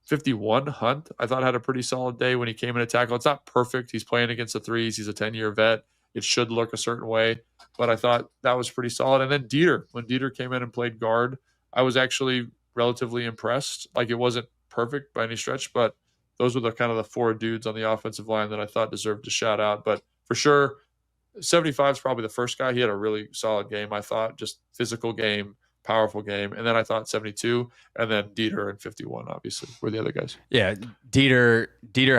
51 Hunt, I thought, had a pretty solid day when he came in to tackle. It's not perfect. He's playing against the threes. He's a 10-year vet. It should look a certain way, but I thought that was pretty solid. And then Dieter, when Dieter came in and played guard, I was actually relatively impressed. Like, it wasn't perfect by any stretch, but those were the kind of the 4 dudes on the offensive line that I thought deserved a shout out. But for sure, 75 is probably the first guy. He had a really solid game, I thought, just physical game, powerful game. And then I thought 72, and then Dieter and 51, obviously, were the other guys. Yeah, Dieter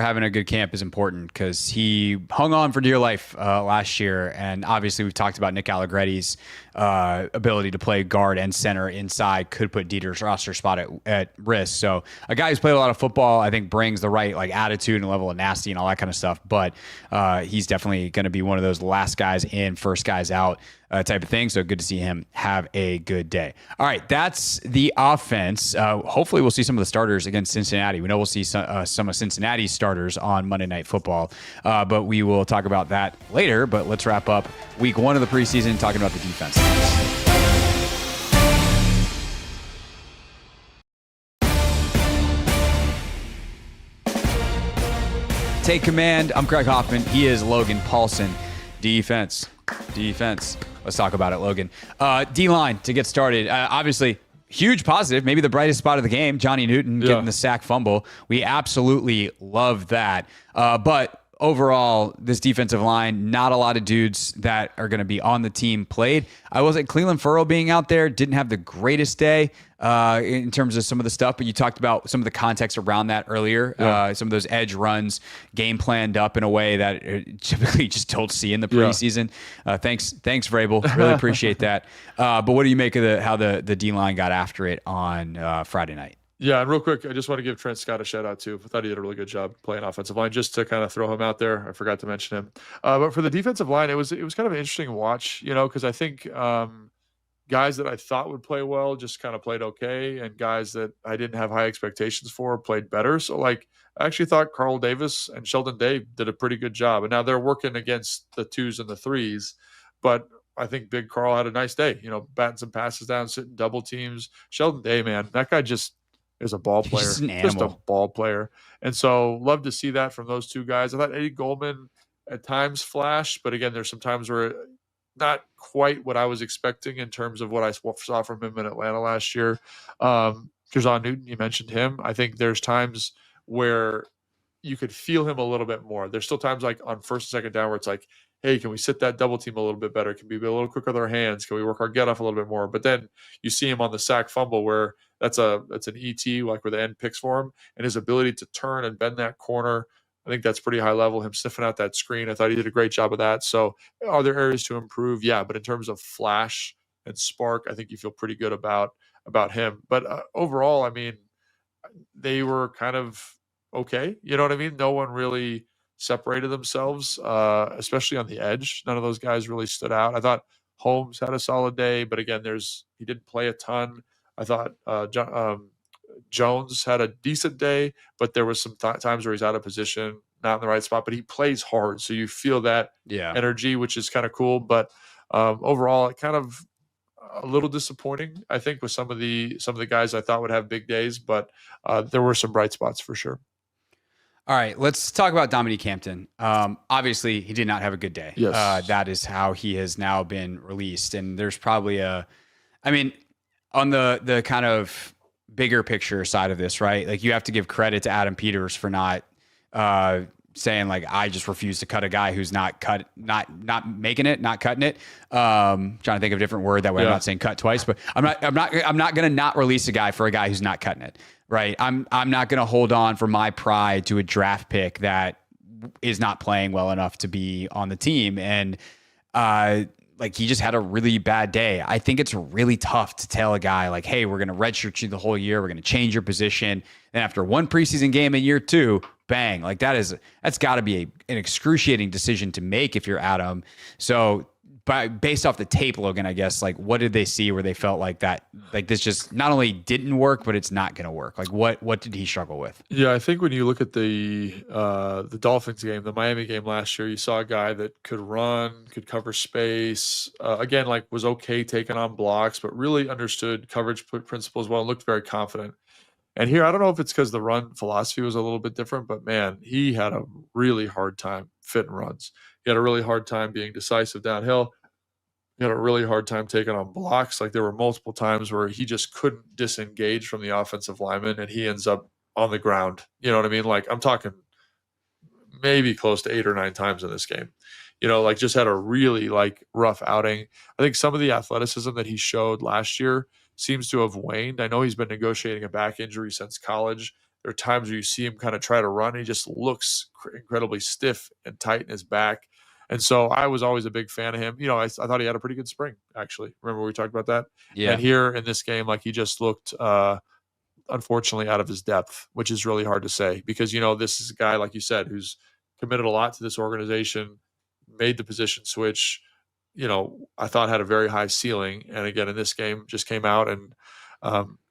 having a good camp is important because he hung on for dear life last year. And obviously we've talked about Nick Allegretti's ability to play guard and center inside could put Dieter's roster spot at risk. So a guy who's played a lot of football, I think, brings the right like attitude and level of nasty and all that kind of stuff. But he's definitely going to be one of those last guys in, first guys out type of thing. So good to see him have a good day. All right, that's the offense. Hopefully we'll see some of the starters against Cincinnati. We know we'll see some of Cincinnati's starters on Monday Night Football, but we will talk about that later. But let's wrap up week 1 of the preseason talking about the defense. Take command. I'm Craig Hoffman. He is Logan Paulsen. Defense. Let's talk about it, Logan. D-line to get started. Obviously, huge positive. Maybe the brightest spot of the game. Johnny Newton getting the sack fumble. We absolutely love that. But overall, this defensive line, not a lot of dudes that are going to be on the team played. I wasn't Cleveland Furrow being out there. Didn't have the greatest day in terms of some of the stuff, but you talked about some of the context around that earlier. Some of those edge runs, game planned up in a way that typically just don't see in the preseason. Thanks, Vrabel. Really appreciate that. But what do you make of how the D-line got after it on Friday night? Yeah, and real quick, I just want to give Trent Scott a shout out too. I thought he did a really good job playing offensive line. Just to kind of throw him out there, I forgot to mention him. But for the defensive line, it was kind of an interesting watch, because I think guys that I thought would play well just kind of played okay, and guys that I didn't have high expectations for played better. So, like, I actually thought Carl Davis and Sheldon Day did a pretty good job. And now they're working against the 2s and the 3s, but I think Big Carl had a nice day. Batting some passes down, sitting double teams. Sheldon Day, man, that guy just is a ball player, just a ball player. And so love to see that from those 2 guys. I thought Eddie Goldman at times flashed, but again, there's some times where not quite what I was expecting in terms of what I saw from him in Atlanta last year. Jer'Zhan Newton, you mentioned him. I think there's times where you could feel him a little bit more. There's still times like on first and second down where it's like, hey, can we sit that double team a little bit better? Can we be a little quicker with our hands? Can we work our get off a little bit more? But then you see him on the sack fumble where that's an ET, like where the end picks for him, and his ability to turn and bend that corner. I think that's pretty high level. Him sniffing out that screen, I thought he did a great job of that. So are there areas to improve? Yeah, but in terms of flash and spark, I think you feel pretty good about him. But overall, I mean, they were kind of okay. You know what I mean? No one really separated themselves, especially on the edge. None of those guys really stood out. I thought Holmes had a solid day, but again, he didn't play a ton. I thought Jones had a decent day, but there was some times where he's out of position, not in the right spot, but he plays hard. So you feel that energy, which is kind of cool. But overall, it kind of a little disappointing, I think, with some of the guys I thought would have big days, but there were some bright spots for sure. All right, let's talk about Dominique Hampton. Obviously, he did not have a good day. Yes. That is how he has now been released. And there's probably on the kind of bigger picture side of this, right? Like, you have to give credit to Adam Peters for not saying, like, I just refuse to cut a guy who's not making it, not cutting it. Trying to think of a different word that way. I'm not saying cut twice, but I'm not going to not release a guy for a guy who's not cutting it. Right. I'm not going to hold on for my pride to a draft pick that is not playing well enough to be on the team. And he just had a really bad day. I think it's really tough to tell a guy like, hey, we're going to redshirt you the whole year. We're going to change your position. Then after one preseason game in year 2, bang, like that's got to be an excruciating decision to make if you're Adam. So based off the tape, Logan, I guess, like, what did they see where they felt like that, like, this just not only didn't work, but it's not going to work? Like, what did he struggle with? Yeah, I think when you look at the Dolphins game, the Miami game last year, you saw a guy that could run, could cover space, again, like, was okay taking on blocks, but really understood coverage principles well and looked very confident. And here, I don't know if it's because the run philosophy was a little bit different, but man, he had a really hard time fitting runs. He had a really hard time being decisive downhill. He had a really hard time taking on blocks. Like there were multiple times where he just couldn't disengage from the offensive lineman and he ends up on the ground. You know what I mean? Like I'm talking maybe close to 8 or 9 times in this game. Like just had a really like rough outing. I think some of the athleticism that he showed last year seems to have waned. I know he's been negotiating a back injury since college. There are times where you see him kind of try to run. And he just looks incredibly stiff and tight in his back. And so I was always a big fan of him. I thought he had a pretty good spring, actually. Remember we talked about that? Yeah. And here in this game, like he just looked unfortunately out of his depth, which is really hard to say because, this is a guy, like you said, who's committed a lot to this organization, made the position switch, I thought had a very high ceiling. And again, in this game just came out and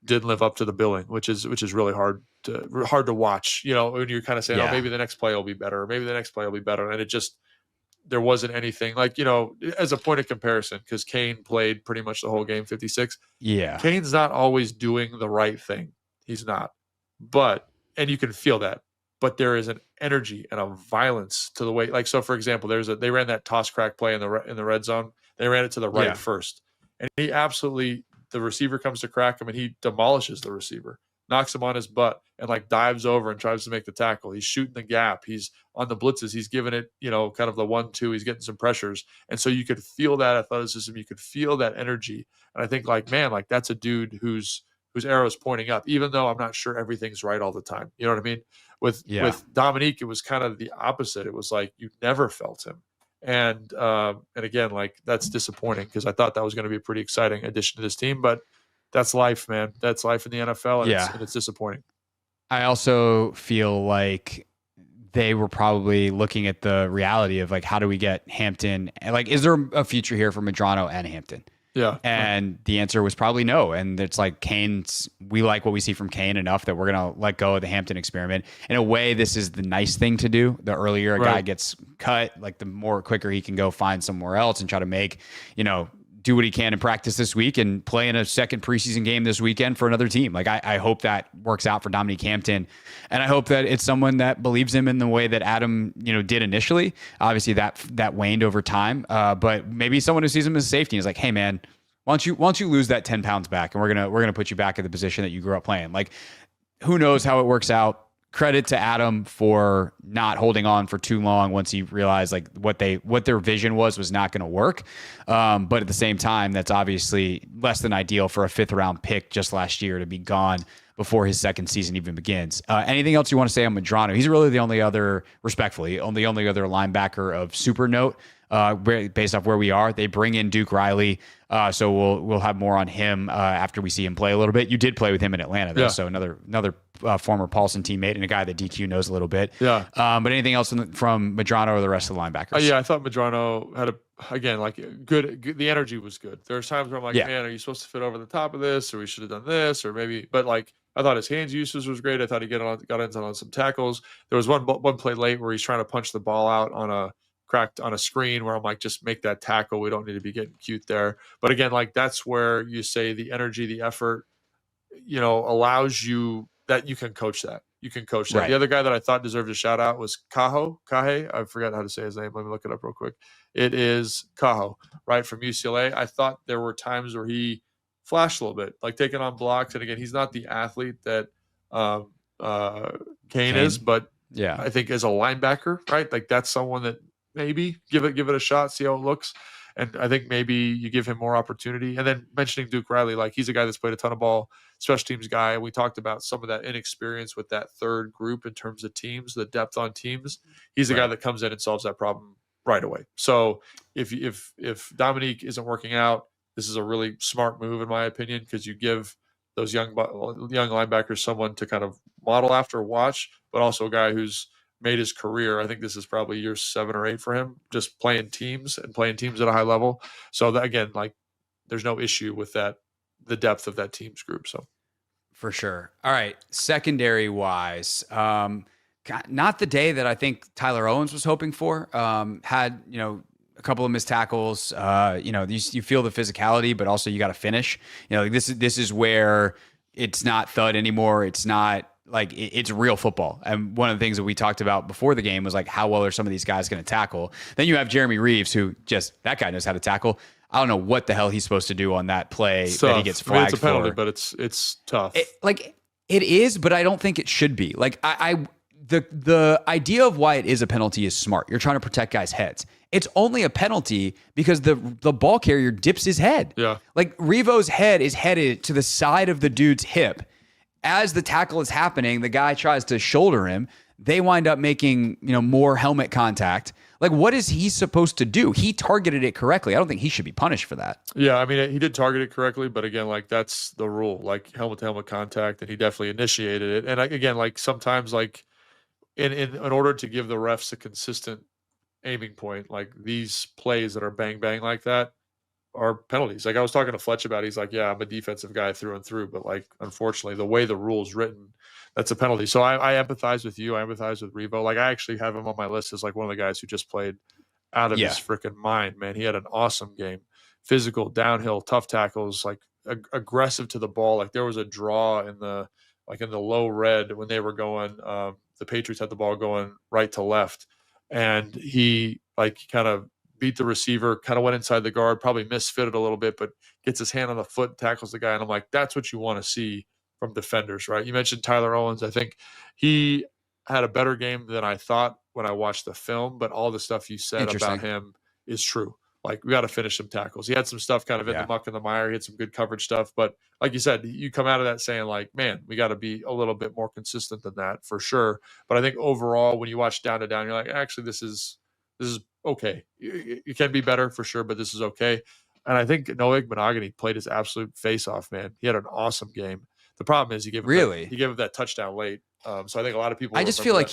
didn't live up to the billing, which is really hard to watch, when you're kind of saying, oh, maybe the next play will be better, or maybe the next play will be better. And there wasn't anything like, as a point of comparison, because Kane played pretty much the whole game, 56. Yeah. Kane's not always doing the right thing. He's not. And you can feel that. But there is an energy and a violence to the way, like, so for example, they ran that toss crack play in the red zone. They ran it to the right first. And the receiver comes to crack him and he demolishes the receiver, knocks him on his butt and like dives over and tries to make the tackle. He's shooting the gap. He's on the blitzes. He's giving it, kind of the 1-2. He's getting some pressures. And so you could feel that athleticism. You could feel that energy. And I think like, man, like that's a dude whose arrow is pointing up, even though I'm not sure everything's right all the time. You know what I mean? With Dominique, it was kind of the opposite. It was like you never felt him. And again, like that's disappointing because I thought that was going to be a pretty exciting addition to this team, but that's life, man. That's life in the NFL, and it's disappointing. I also feel like they were probably looking at the reality of like, how do we get Hampton? Like, is there a future here for Medrano and Hampton? Yeah. And the answer was probably no. And it's like we like what we see from Kane enough that we're going to let go of the Hampton experiment. In a way, this is the nice thing to do. The earlier a guy gets cut, like the more quicker he can go find somewhere else and try to make, do what he can in practice this week and play in a second preseason game this weekend for another team. Like I hope that works out for Dominique Hampton. And I hope that it's someone that believes him in the way that Adam, did initially. Obviously that waned over time. But maybe someone who sees him as a safety is like, hey man, why don't you lose that 10 pounds back and we're going to put you back in the position that you grew up playing. Like who knows how it works out. Credit to Adam for not holding on for too long once he realized like what their vision was not going to work. But at the same time, that's obviously less than ideal for a 5th round pick just last year to be gone before his second season even begins. Anything else you want to say on Medrano? He's really the only other linebacker of super note. Based off where we are, they bring in Duke Riley. So we'll have more on him after we see him play a little bit. You did play with him in Atlanta, though, so another former Paulsen teammate and a guy that DQ knows a little bit. Yeah. But anything else from Medrano or the rest of the linebackers? Yeah, I thought Medrano had good. The energy was good. There were times where I'm like, man, are you supposed to fit over the top of this, or we should have done this, or maybe. But like, I thought his hands usage was great. I thought he got in on some tackles. There was one play late where he's trying to punch the ball out cracked on a screen where I'm like, just make that tackle. We don't need to be getting cute there. But again, like that's where you say the energy, the effort, allows you that you can coach that. You can coach that. Right. The other guy that I thought deserved a shout out was Kahe. I forgot how to say his name. Let me look it up real quick. It is Kaho, right, from UCLA. I thought there were times where he flashed a little bit, like taking on blocks. And again, he's not the athlete that Kane is, but I think as a linebacker, right, like that's someone that maybe give it a shot, see how it looks. And I think maybe you give him more opportunity. And then mentioning Duke Riley, like he's a guy that's played a ton of ball, special teams guy. And we talked about some of that inexperience with that third group in terms of teams, the depth on teams. He's a guy that comes in and solves that problem right away. So if Dominique isn't working out, this is a really smart move in my opinion, because you give those young linebackers someone to kind of model after, watch, but also a guy who's made his career. I think this is probably year 7 or 8 for him, just playing teams at a high level. So that, again, like there's no issue with that, the depth of that team's group. So for sure. All right. Secondary wise, not the day that I think Tyler Owens was hoping for. Had, a couple of missed tackles, you feel the physicality, but also you got to finish, this is where it's not thud anymore. It's not like it's real football. And one of the things that we talked about before the game was like, how well are some of these guys going to tackle? Then you have Jeremy Reeves, who that guy knows how to tackle. I don't know what the hell he's supposed to do on that play that he gets flagged it's a penalty, for. but it's tough. It is, but I don't think it should be. Like the idea of why it is a penalty is smart. You're trying to protect guys' heads. It's only a penalty because the ball carrier dips his head. Yeah. Like Revo's head is headed to the side of the dude's hip. As the tackle is happening, the guy tries to shoulder him. They wind up making, more helmet contact. Like, what is he supposed to do? He targeted it correctly. I don't think he should be punished for that. Yeah, I mean, he did target it correctly, but again, like that's the rule, like helmet-to-helmet contact, and he definitely initiated it. And again, like sometimes, like in order to give the refs a consistent aiming point, like these plays that are bang bang like that are penalties. Like I was talking to Fletch about, he's like, yeah, I'm a defensive guy through and through, but like unfortunately, the way the rule's written, that's a penalty. So I empathize with you. I empathize with Revo. Like I actually have him on my list as like one of the guys who just played out of his freaking mind, man. He had an awesome game. Physical, downhill, tough tackles, like aggressive to the ball. Like there was a draw in the low red when they were going, the Patriots had the ball going right to left. And he like kind of beat the receiver, kind of went inside the guard, probably misfitted a little bit, but gets his hand on the foot, tackles the guy. And I'm like, that's what you want to see from defenders, right? You mentioned Tyler Owens. I think he had a better game than I thought when I watched the film, but all the stuff you said about him is true. Like we got to finish some tackles. He had some stuff kind of in the muck and the mire. He had some good coverage stuff, but like you said, you come out of that saying like, man, we got to be a little bit more consistent than that for sure. But I think overall, when you watch down to down, you're like, actually, this is okay. You can be better for sure, but this is okay. And I think Noah Monogany played his absolute face off, man. He had an awesome game. The problem is he gave him that touchdown late. So I think a lot of people. I just feel like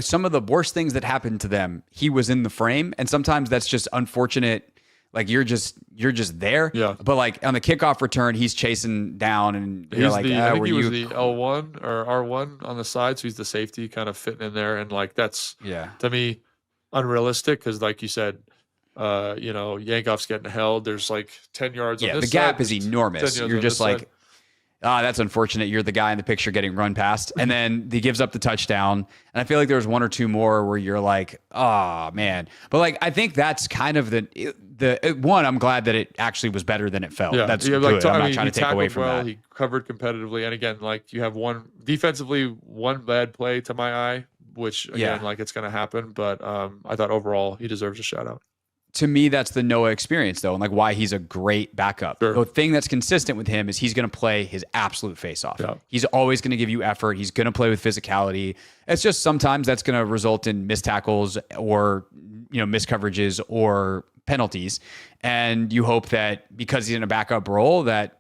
some of the worst things that happened to them, he was in the frame, and sometimes that's just unfortunate. Like you're just there. Yeah. But like on the kickoff return, he's chasing down, and you're like, I think he was the L1 or R1 on the side, so he's the safety, kind of fitting in there, and like that's to me unrealistic because, like you said. Yankoff's getting held. There's like 10 yards. Yeah, on this the gap side, is enormous. You're just like, that's unfortunate. You're the guy in the picture getting run past. And then he gives up the touchdown. And I feel like there's one or two more where you're like, oh, man. But like, I think that's kind of the one, I'm glad that it actually was better than it felt. Yeah. That's good. I'm not trying to take away from that. He covered competitively. And again, like you have one bad play to my eye, which again, like it's going to happen. But I thought overall he deserves a shout out. To me, that's the Noah experience, though, and like why he's a great backup. Sure. The thing that's consistent with him is he's going to play his absolute face off. Yeah. He's always going to give you effort. He's going to play with physicality. It's just sometimes that's going to result in missed tackles or missed coverages or penalties. And you hope that because he's in a backup role that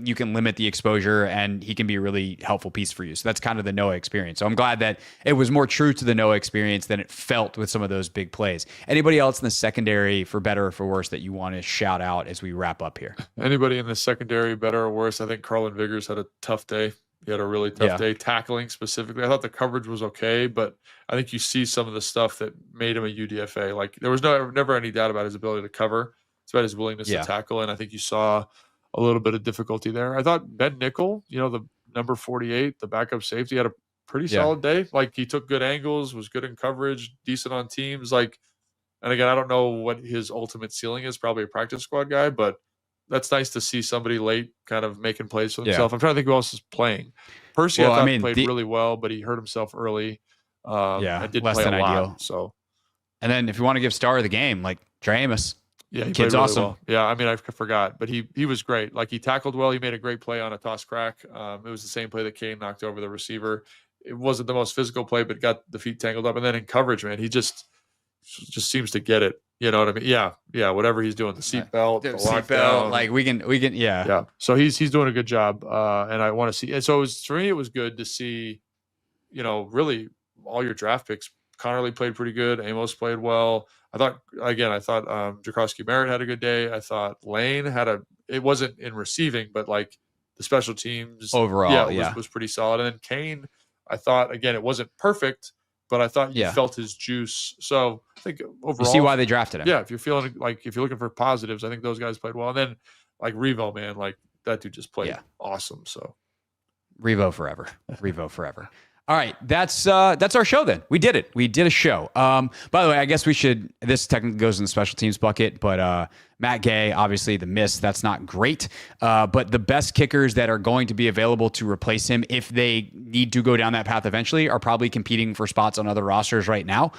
you can limit the exposure and he can be a really helpful piece for you. So that's kind of the Noah experience. So I'm glad that it was more true to the Noah experience than it felt with some of those big plays. Anybody else in the secondary, for better or for worse, that you want to shout out as we wrap up here? Anybody in the secondary, better or worse? I think Carlin Vigors had a tough day. He had a really tough day tackling specifically. I thought the coverage was okay, but I think you see some of the stuff that made him a UDFA. Like there was never any doubt about his ability to cover. It's about his willingness to tackle. And I think you saw a little bit of difficulty there. I thought Ben Nickel, the number 48, the backup safety, had a pretty solid day. Like he took good angles, was good in coverage, decent on teams. Like, and again, I don't know what his ultimate ceiling is, probably a practice squad guy, but that's nice to see somebody late kind of making plays for himself. I'm trying to think who else is playing. Percy, I thought played really well, but he hurt himself early. And didn't less play than a lot, ideal. So, and then if you want to give star of the game, like Trey Amos. Yeah, he kid's played really awesome. well. Yeah, I mean, I forgot, but he was great. Like he tackled well. He made a great play on a toss crack. It was the same play that Kane knocked over the receiver. It wasn't the most physical play, but got the feet tangled up. And then in coverage, man, he just seems to get it. You know what I mean? Yeah. Whatever he's doing, the seatbelt, the lockdown, like we can, yeah. So he's doing a good job, and I want to see. And so for me, it was good to see, really all your draft picks. Connerly played pretty good. Amos played well. I thought Jakrowski Merritt had a good day. I thought Lane it wasn't in receiving, but like the special teams overall, was pretty solid. And then Kane, I thought, again, it wasn't perfect, but I thought you felt his juice. So I think overall, you see why they drafted him. Yeah. If you're looking for positives, I think those guys played well. And then like Revo, man, like that dude just played awesome. So Revo forever. Revo forever. All right, that's our show then. We did it. We did a show. By the way, I guess we should, this technically goes in the special teams bucket, but Matt Gay, obviously the miss, that's not great. But the best kickers that are going to be available to replace him if they need to go down that path eventually are probably competing for spots on other rosters right now,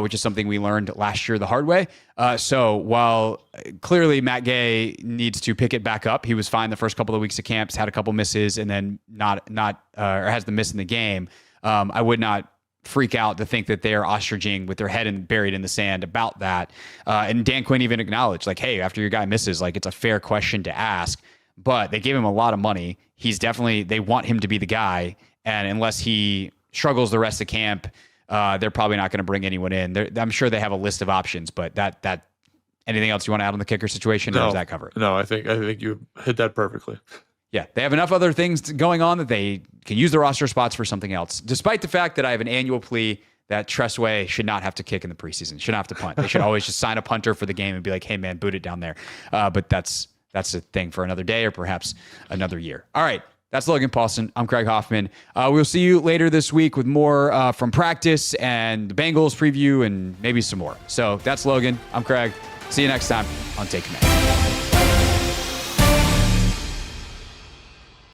which is something we learned last year the hard way. So while clearly Matt Gay needs to pick it back up, he was fine the first couple of weeks of camps, had a couple misses, and then or has the miss in the game. I would not freak out to think that they are ostriching with their head buried in the sand about that. And Dan Quinn even acknowledged, like, hey, after your guy misses, like, it's a fair question to ask. But they gave him a lot of money. They want him to be the guy. And unless he struggles the rest of camp, they're probably not going to bring anyone in. I'm sure they have a list of options, but that anything else you want to add on the kicker situation? Or does that cover it? No, I think you hit that perfectly. Yeah, they have enough other things going on that they can use the roster spots for something else, despite the fact that I have an annual plea that Tressway should not have to kick in the preseason, shouldn't have to punt. They should always just sign a punter for the game and be like, hey, man, boot it down there. But that's a thing for another day or perhaps another year. All right, that's Logan Paulsen. I'm Craig Hoffman. We'll see you later this week with more from practice and the Bengals preview and maybe some more. So that's Logan. I'm Craig. See you next time on Take Command.